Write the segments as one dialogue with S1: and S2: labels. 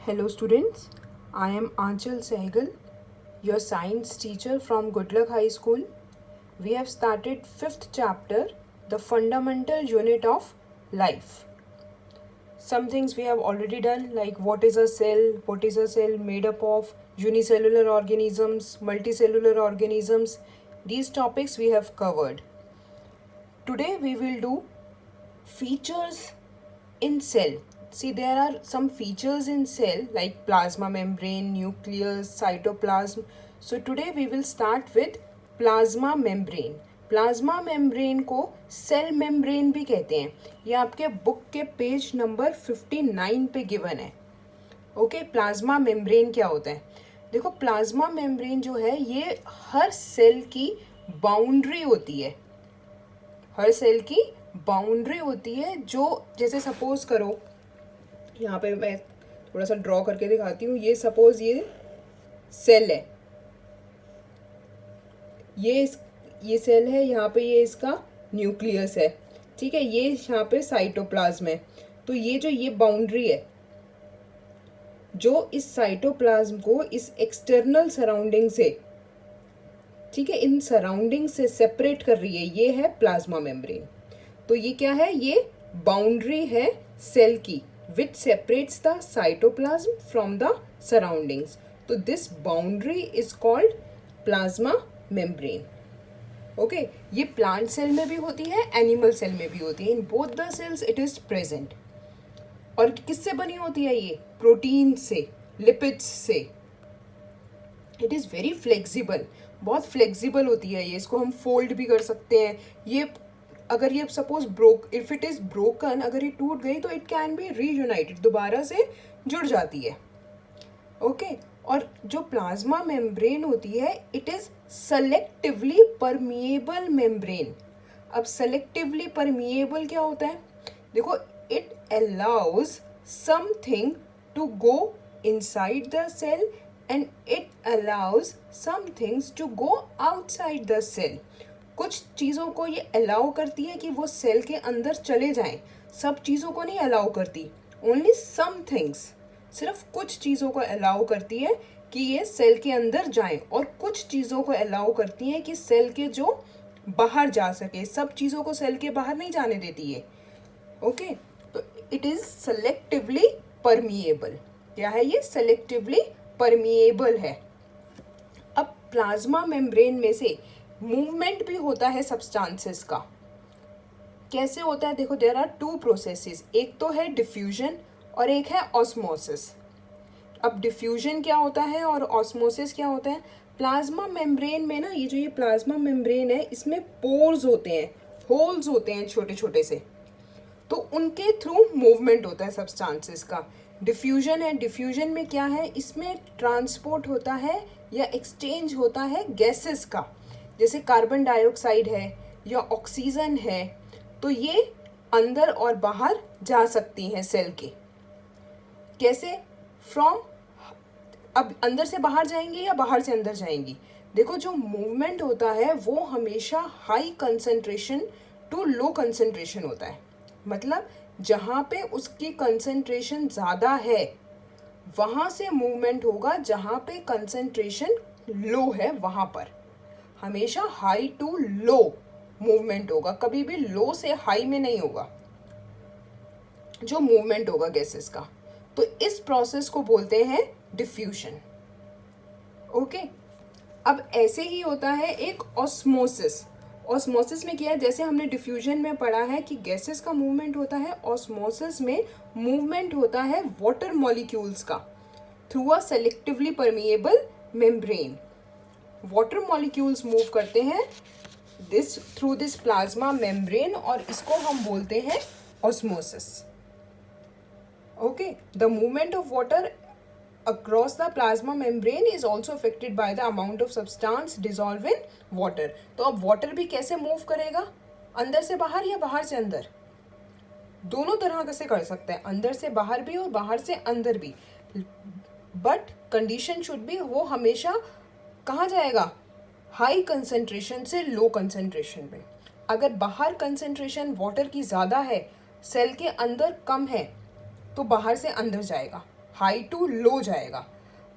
S1: Hello students, I am Aanchal Sehgal, your science teacher from Good Luck High School. We have started 5th chapter, the fundamental unit of life. Some things we have already done, like what is a cell made up of, unicellular organisms, multicellular organisms. These topics we have covered. Today we will do features in cell. See, there are some features in cell like plasma membrane, nucleus, cytoplasm. So today we will start with plasma membrane. Plasma membrane को cell membrane भी कहते हैं. ये आपके book के page number 59 पे given है. Okay, plasma membrane क्या होता है? देखो, प्लाज्मा मेम्ब्रेन जो है ये हर सेल की बाउंड्री होती है. हर सेल की बाउंड्री होती है. जो जैसे सपोज करो, यहाँ पे मैं थोड़ा सा ड्रॉ करके दिखाती हूँ. ये सपोज ये सेल है, ये सेल है, यहाँ पे ये इसका न्यूक्लियस है. ठीक है, ये यहाँ पे साइटोप्लाज्म है. तो ये बाउंड्री है जो इस साइटोप्लाज्म को इस एक्सटर्नल सराउंडिंग से, ठीक है, इन सराउंडिंग से सेपरेट कर रही है. ये है प्लाज्मा मेम्ब्रेन. तो ये क्या है? ये बाउंड्री है सेल की which separates the cytoplasm from the surroundings. So this boundary is called plasma membrane. Okay, ये plant cell में भी होती है, animal cell में भी होती है. In both the cells it is present. और किससे बनी होती है ये? प्रोटीन से, लिपिड्स से. It is very flexible. बहुत फ्लेक्सिबल होती है ये. इसको हम फोल्ड भी कर सकते हैं. ये अगर ये suppose if it is broken, अगर ये टूट गई तो इट कैन बी रीयूनाइटेड, दोबारा से जुड़ जाती है. ओके, और जो प्लाज्मा मेम्ब्रेन होती है it is selectively permeable membrane. अब सेलेक्टिवली परमिएबल क्या होता है? देखो, it allows something to go inside the cell and it allows some things to go outside the cell. कुछ चीज़ों को ये अलाउ करती है कि वो सेल के अंदर चले जाएं. सब चीज़ों को नहीं अलाउ करती. ओनली सम थिंग्स, सिर्फ कुछ चीज़ों को अलाउ करती है कि ये सेल के अंदर जाएं, और कुछ चीज़ों को अलाउ करती है कि सेल के जो बाहर जा सके. सब चीज़ों को सेल के बाहर नहीं जाने देती है. ओके, तो इट इज़ सेलेक्टिवली परमिएबल. क्या है ये? सेलेक्टिवली परमिएबल है. अब प्लाज्मा मेम्ब्रेन में से मूवमेंट भी होता है सब्सटेंसेस का. कैसे होता है? देखो, देयर आर टू प्रोसेसेस. एक तो है डिफ्यूजन और एक है ऑस्मोसिस. अब डिफ्यूजन क्या होता है और ऑस्मोसिस क्या होता है? प्लाज्मा मेम्ब्रेन में ना, ये जो ये प्लाज्मा मेम्ब्रेन है इसमें पोर्स होते हैं, होल्स होते हैं छोटे छोटे से. तो उनके थ्रू मूवमेंट होता है सब्सटेंसेस का. डिफ्यूजन है. डिफ्यूजन में क्या है? इसमें ट्रांसपोर्ट होता है या एक्सचेंज होता है गैसेस का. जैसे कार्बन डाइऑक्साइड है या ऑक्सीजन है, तो ये अंदर और बाहर जा सकती हैं सेल के. कैसे? फ्रॉम, अब अंदर से बाहर जाएंगी या बाहर से अंदर जाएंगी. देखो, जो मूवमेंट होता है वो हमेशा high concentration to low concentration होता है. मतलब जहाँ पे उसकी कंसंट्रेशन ज़्यादा है वहाँ से मूवमेंट होगा, जहाँ पे कंसंट्रेशन लो है वहाँ पर हमेशा हाई टू लो मूवमेंट होगा. कभी भी लो से हाई में नहीं होगा जो मूवमेंट होगा गैसेस का. तो इस प्रोसेस को बोलते हैं डिफ्यूजन. ओके, अब ऐसे ही होता है एक ऑस्मोसिस. ऑस्मोसिस में क्या है? जैसे हमने डिफ्यूजन में पढ़ा है कि गैसेस का मूवमेंट होता है, ऑस्मोसिस में मूवमेंट होता है वाटर मॉलिक्यूल्स का through a selectively permeable membrane. Water molecules move करते हैं थ्रू दिस प्लाज्मा मेम्ब्रेन, और इसको हम बोलते हैं osmosis. Okay, the movement of water across the plasma membrane is also affected by the amount of substance dissolved in water. तो अब water भी कैसे मूव करेगा? अंदर से बाहर या बाहर से अंदर? दोनों तरह से कर सकते हैं, अंदर से बाहर भी और बाहर से अंदर भी. बट कंडीशन शुड बी, वो हमेशा कहाँ जाएगा? हाई कंसंट्रेशन से लो कंसंट्रेशन में. अगर बाहर कंसंट्रेशन वाटर की ज़्यादा है, सेल के अंदर कम है, तो बाहर से अंदर जाएगा. हाई टू लो जाएगा।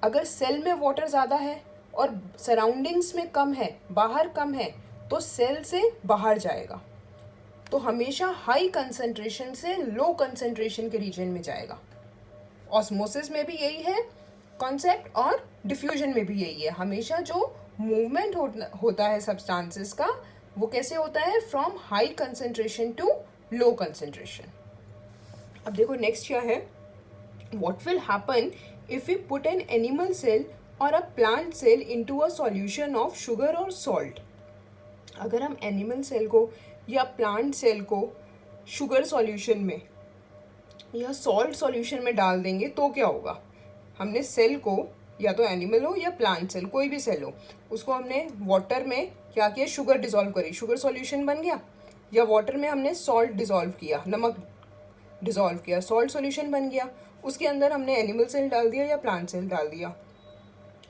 S1: अगर सेल में वाटर ज़्यादा है और सराउंडिंग्स में कम है, बाहर कम है, तो सेल से बाहर जाएगा। तो हमेशा हाई कंसंट्रेशन से लो कंसंट्रेशन के रीजन में जाएगा। ऑस्मोसिस में भी यही है कॉन्सेप्ट और डिफ्यूजन में भी यही है। हमेशा जो मूवमेंट होता है सब्सटेंसेस का, वो कैसे होता है, from high concentration to low concentration. अब देखो नेक्स्ट क्या है, what will happen if we put an animal cell और a plant cell into a solution of sugar और सॉल्ट। अगर हम एनिमल सेल को या प्लांट सेल को शुगर सॉल्यूशन में या सॉल्ट सॉल्यूशन में डाल देंगे तो क्या होगा। हमने सेल को, या तो एनिमल हो या प्लांट सेल, कोई भी सेल हो, उसको हमने वाटर में क्या किया, शुगर डिसॉल्व करी, शुगर सॉल्यूशन बन गया। या वाटर में हमने सॉल्ट डिसॉल्व किया, नमक डिसॉल्व किया, सॉल्ट सॉल्यूशन बन गया। उसके अंदर हमने एनिमल सेल डाल दिया या प्लांट सेल डाल दिया,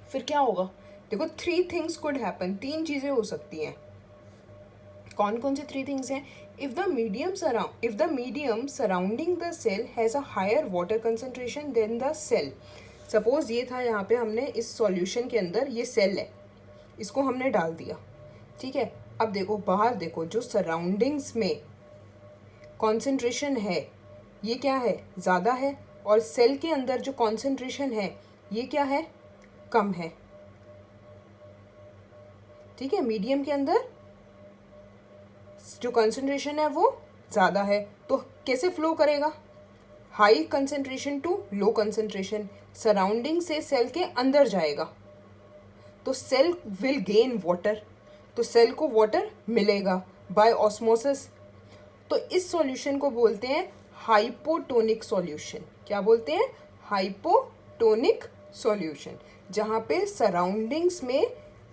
S1: फिर क्या होगा। देखो 3 थिंग्स कुड हैपन, 3 चीज़ें हो सकती हैं। कौन कौन सी 3 थिंग्स हैं। If the medium surrounding the cell has a higher water concentration than the cell. Suppose ये था, यहाँ पे हमने इस सॉल्यूशन के अंदर ये सेल है, इसको हमने डाल दिया, ठीक है। अब देखो बाहर देखो, जो सराउंडिंग्स में कॉन्सेंट्रेशन है ये क्या है, ज़्यादा है, और सेल के अंदर जो कॉन्सेंट्रेशन है ये क्या है, कम है, ठीक है। मीडियम के अंदर जो कंसंट्रेशन है वो ज़्यादा है, तो कैसे फ्लो करेगा, high concentration to low concentration, surrounding से सेल के अंदर जाएगा, तो सेल विल गेन वाटर, तो सेल को वाटर मिलेगा बाय ऑस्मोसिस। तो इस सॉल्यूशन को बोलते हैं हाइपोटोनिक सॉल्यूशन। क्या बोलते हैं, हाइपोटोनिक सॉल्यूशन, जहाँ पे सराउंडिंग्स में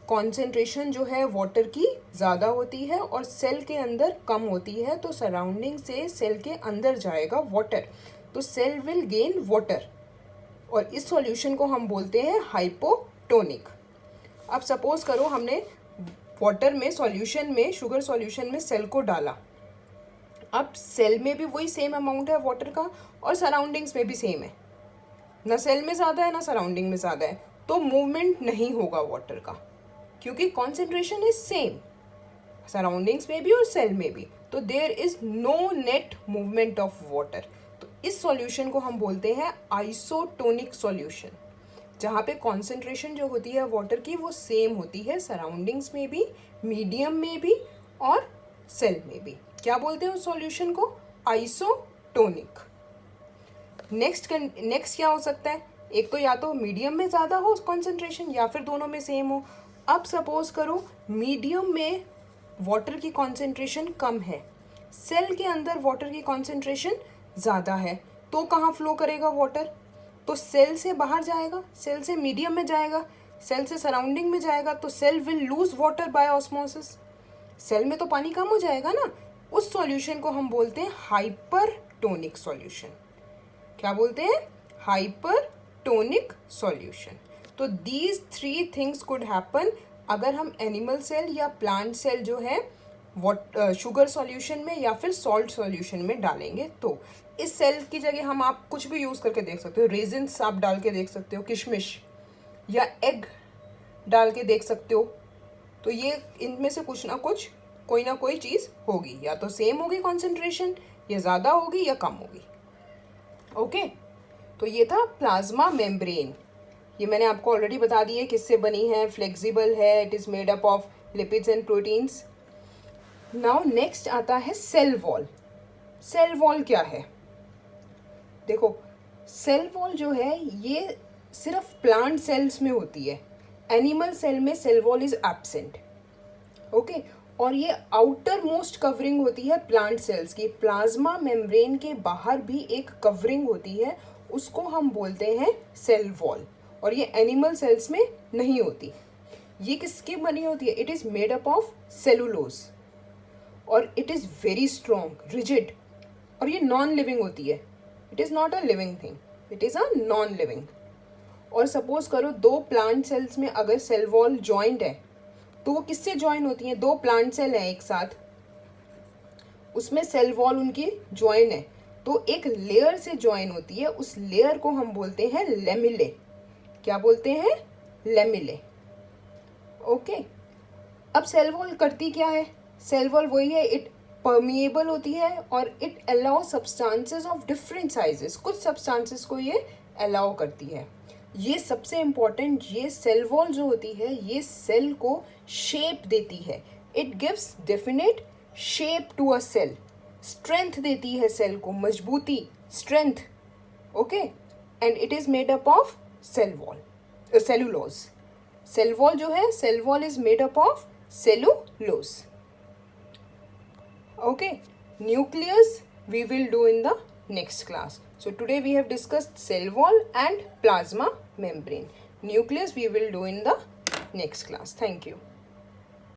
S1: कॉन्सेंट्रेशन जो है वाटर की ज़्यादा होती है और सेल के अंदर कम होती है, तो सराउंडिंग से सेल के अंदर जाएगा वाटर, तो सेल विल गेन वाटर, और इस सॉल्यूशन को हम बोलते हैं हाइपोटोनिक। अब सपोज करो हमने वाटर में सॉल्यूशन में, शुगर सॉल्यूशन में सेल को डाला, अब सेल में भी वही सेम अमाउंट है वाटर का और सराउंडिंग्स में भी सेम है, ना सेल में ज़्यादा है ना सराउंडिंग में ज़्यादा है, तो मूवमेंट नहीं होगा वाटर का, क्योंकि कॉन्सेंट्रेशन इज सेम सराउंडिंग्स में भी और सेल में भी, तो there is no net movement of water. तो इस सॉल्यूशन को हम बोलते हैं आइसोटोनिक सॉल्यूशन, जहाँ पे कॉन्सेंट्रेशन जो होती है वाटर की वो सेम होती है सराउंडिंग्स में भी, मीडियम में भी और सेल में भी। क्या बोलते हैं उस सॉल्यूशन को, आइसोटोनिक। नेक्स्ट क्या हो सकता है, एक तो या तो मीडियम में ज़्यादा हो कॉन्सेंट्रेशन या फिर दोनों में सेम हो। अब सपोज करो मीडियम में वाटर की कॉन्सेंट्रेशन कम है, सेल के अंदर वाटर की कॉन्सेंट्रेशन ज़्यादा है, तो कहाँ फ्लो करेगा वाटर, तो सेल से बाहर जाएगा, सेल से मीडियम में जाएगा, सेल से सराउंडिंग में जाएगा, तो cell will lose water by osmosis, cell में तो पानी कम हो जाएगा ना। उस सॉल्यूशन को हम बोलते हैं हाइपरटोनिक सॉल्यूशन। क्या बोलते हैं, हाइपरटोनिक सॉल्यूशन। तो दीज 3 थिंग्स कुड हैपन अगर हम एनिमल सेल या प्लांट सेल जो है शुगर सॉल्यूशन में या फिर सॉल्ट सॉल्यूशन में डालेंगे। तो इस सेल की जगह हम आप कुछ भी यूज़ करके देख सकते हो, रेजिन्स आप डाल के देख सकते हो, किशमिश या एग डाल के देख सकते हो, तो ये इनमें से कुछ ना कुछ कोई ना कोई चीज़ होगी, या तो सेम होगी कॉन्सेंट्रेशन, या ज़्यादा होगी या कम होगी। ओके, तो ये था प्लाज्मा मेम्ब्रेन। ये मैंने आपको ऑलरेडी बता दी है किससे बनी है, फ्लेक्सिबल है, it is made up of lipids and proteins. Now next आता है सेल वॉल। सेल वॉल क्या है, देखो सेल वॉल जो है ये सिर्फ प्लांट सेल्स में होती है, एनिमल सेल में cell wall is absent. Okay, और ये आउटर मोस्ट कवरिंग होती है प्लांट सेल्स की। प्लाज्मा मेम्ब्रेन के बाहर भी एक कवरिंग होती है, उसको हम बोलते हैं सेल वॉल, और ये एनिमल सेल्स में नहीं होती। ये किसकी बनी होती है, it is made up of cellulose, और it is very strong, rigid, और ये नॉन लिविंग होती है। It is not a living thing, it is a non living. और सपोज करो 2 प्लांट सेल्स में अगर सेल वॉल जॉइंट है, तो वो किससे जॉइन होती हैं, 2 प्लांट सेल हैं एक साथ, उसमें सेल वॉल उनकी जॉइन है, तो एक लेयर से ज्वाइन होती है, उस लेयर को हम बोलते हैं लेमिले। क्या बोलते हैं? लेमिले। ओके, अब सेल वॉल करती क्या है? सेल वॉल वही है, इट परमिएबल होती है और it allow substances of different sizes. कुछ सब्सटेंसेस को ये अलाउ करती है। ये सबसे इम्पॉर्टेंट, ये सेल वॉल जो होती है ये सेल को शेप देती है। It gives definite shape to a cell, strength देती है सेल को, मजबूती, strength. Okay, and it is made up of cell wall, cellulose. Cell wall जो है, cell wall is made up of cellulose. Okay, nucleus we will do in the next class. So today we have discussed cell wall and plasma membrane. Nucleus we will do in the next class. Thank you.